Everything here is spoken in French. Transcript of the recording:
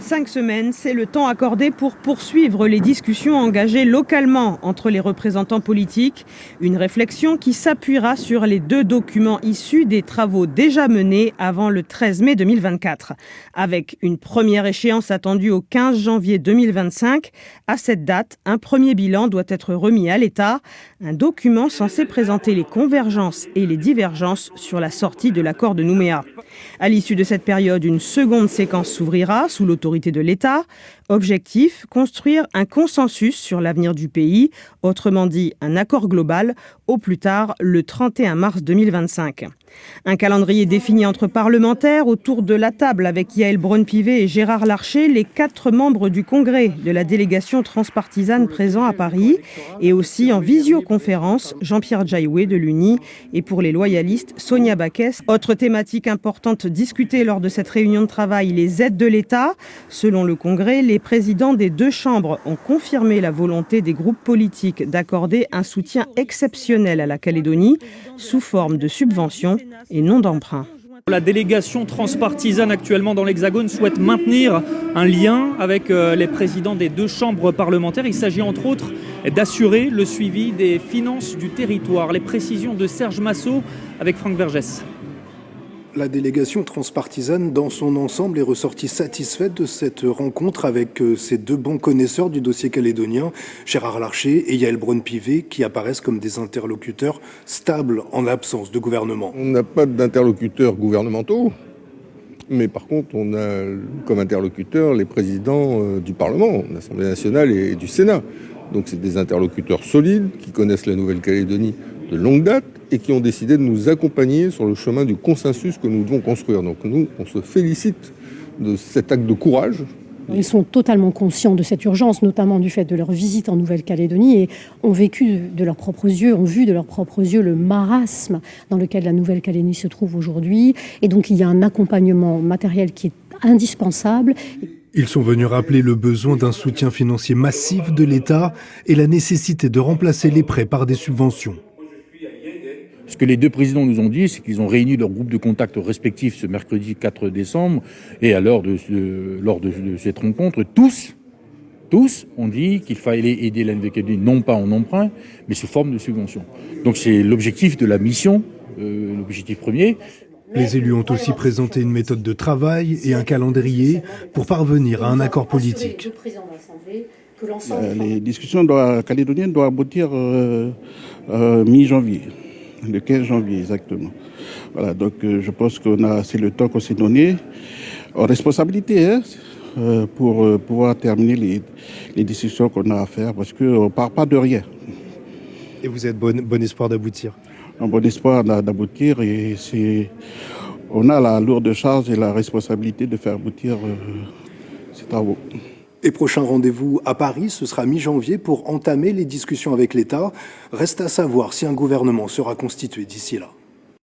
5 semaines, c'est le temps accordé pour poursuivre les discussions engagées localement entre les représentants politiques. Une réflexion qui s'appuiera sur les 2 documents issus des travaux déjà menés avant le 13 mai 2024. Avec une première échéance attendue au 15 janvier 2025. À cette date, un premier bilan doit être remis à l'État. Un document censé présenter les convergences et les divergences sur la sortie de l'accord de Nouméa. À l'issue de cette période, une seconde séquence s'ouvrira sous l'autorité de l'État. Objectif, construire un consensus sur l'avenir du pays, autrement dit un accord global, au plus tard le 31 mars 2025. Un calendrier défini entre parlementaires autour de la table avec Yaël Braun-Pivet et Gérard Larcher, les 4 membres du congrès de la délégation transpartisane présents à Paris, et aussi en visioconférence Jean-Pierre Djaïoué de l'UNI et pour les loyalistes Sonia Backès. Autre thématique importante discutée lors de cette réunion de travail, les aides de l'État. Selon le congrès, les présidents des 2 chambres ont confirmé la volonté des groupes politiques d'accorder un soutien exceptionnel à la Calédonie sous forme de subventions et non d'emprunt. La délégation transpartisane actuellement dans l'Hexagone souhaite maintenir un lien avec les présidents des 2 chambres parlementaires. Il s'agit entre autres d'assurer le suivi des finances du territoire. Les précisions de Serge Massot avec Franck Vergès. La délégation transpartisane dans son ensemble est ressortie satisfaite de cette rencontre avec ces 2 bons connaisseurs du dossier calédonien, Gérard Larcher et Yaël Braun-Pivet, qui apparaissent comme des interlocuteurs stables en l'absence de gouvernement. On n'a pas d'interlocuteurs gouvernementaux, mais par contre on a comme interlocuteurs les présidents du Parlement, de l'Assemblée nationale et du Sénat. Donc c'est des interlocuteurs solides qui connaissent la Nouvelle-Calédonie de longue date et qui ont décidé de nous accompagner sur le chemin du consensus que nous devons construire. Donc nous, on se félicite de cet acte de courage. Ils sont totalement conscients de cette urgence, notamment du fait de leur visite en Nouvelle-Calédonie, et ont vécu de leurs propres yeux, ont vu de leurs propres yeux le marasme dans lequel la Nouvelle-Calédonie se trouve aujourd'hui. Et donc il y a un accompagnement matériel qui est indispensable. Ils sont venus rappeler le besoin d'un soutien financier massif de l'État et la nécessité de remplacer les prêts par des subventions. Ce que les 2 présidents nous ont dit, c'est qu'ils ont réuni leurs groupes de contact respectifs ce mercredi 4 décembre. Et lors de cette rencontre, tous ont dit qu'il fallait aider la Nouvelle-Calédonie, non pas en emprunt, mais sous forme de subvention. Donc c'est l'objectif de la mission, l'objectif premier. Les élus ont aussi présenté une méthode de travail et un calendrier pour parvenir à un accord politique. Les discussions calédoniennes doivent aboutir mi-janvier. Le 15 janvier, exactement. Voilà, donc je pense c'est le temps qu'on s'est donné en responsabilité pour pouvoir terminer les discussions qu'on a à faire, parce qu'on ne part pas de rien. Et vous êtes bon espoir d'aboutir? Un bon espoir d'aboutir, et on a la lourde charge et la responsabilité de faire aboutir ces travaux. Et prochain rendez-vous à Paris, ce sera mi-janvier pour entamer les discussions avec l'État. Reste à savoir si un gouvernement sera constitué d'ici là.